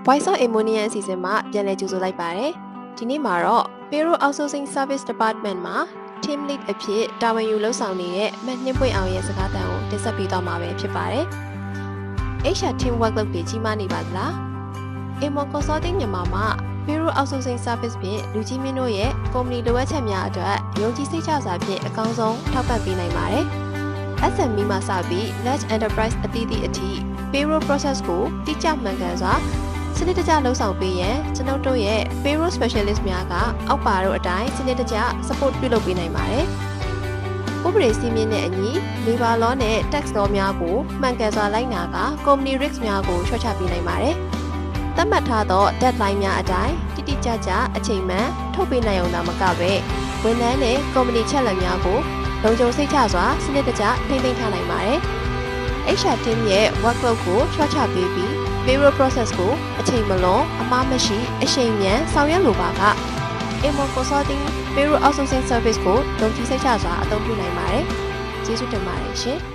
Voice of Ammonia အစီအစဉ်မှာပြန်လည်ကြိုဆိုလိုက်ပါတယ်။ဒီနေ့မှာတော့ Payroll Outsourcing Service Department မှာ Team Lead အဖြစ်တာဝန်ယူလုပ်ဆောင်နေတဲ့မနှင်းပွင့်အောင်ရဲ့စကားသံကိုတင်ဆက်ပေးသွားမှာပဲဖြစ်ပါတယ်။ HR Team Work လုပ်ပြီးကြီးမားနေပါသလား။ Ammon Consulting မြန်မာမှာ Payroll Outsourcing Service ဖြင့်လူကြီးမင်းတို့ရဲ့ company လိုအပ်ချက်များအတွက်ယုံကြည်စိတ်ချစွာဖြင့်အကောင်းဆုံးထောက်ပံ့ပေးနိုင်ပါတယ်။ SME မှာစပြီး Large Enterprise အသီးသီးအထိ Payroll Process ကိုတိကျမှန်ကန်စွာစနစ်တကျလှုပ်ဆောင်ပေးရန်ကျွန်ုပ်တို့ရဲ့ Payroll Specialist များကအောက်ပါတို့အတိုင်းစနစ်တကျ support ပြုလုပ်ပေးနိုင်ပါတယ်။ဥပဒေစည်းမျဉ်းနဲ့အညီ Labor Law နဲ့ Tax Law များကိုမှန်ကန်စွာလိုက်နာကာ Company Risk များကိုလျှော့ချပေးနိုင်ပါတယ်။သတ်မှတ်ထားသော deadline များအတိုင်းတိတိကျကျအချိန်မှန်ထုတ်ပေးနိုင်အောင်သာမကဘဲဝန်ထမ်းနဲ့ Company ချက်လက်များကိုလုံခြုံစိတ်ချစွာစနစ်တကျထိန်းသိမ်းထားနိုင်ပါတယ်။ HR Team ရဲ့ workload ကိုလျှော့ချပေးပြီး Payroll process ကိုအချိန်မလွန်အမှားမရှိအရှိန်မြန်ဆောင်ရွက်လိုပါက Ammon Consulting Payroll Outsourcing Service ကိုယုံကြည်စိတ်ချစွာအသုံးပြုနိုင်ပါတယ်။ကျေးဇူးတင်ပါတယ်ရှင်။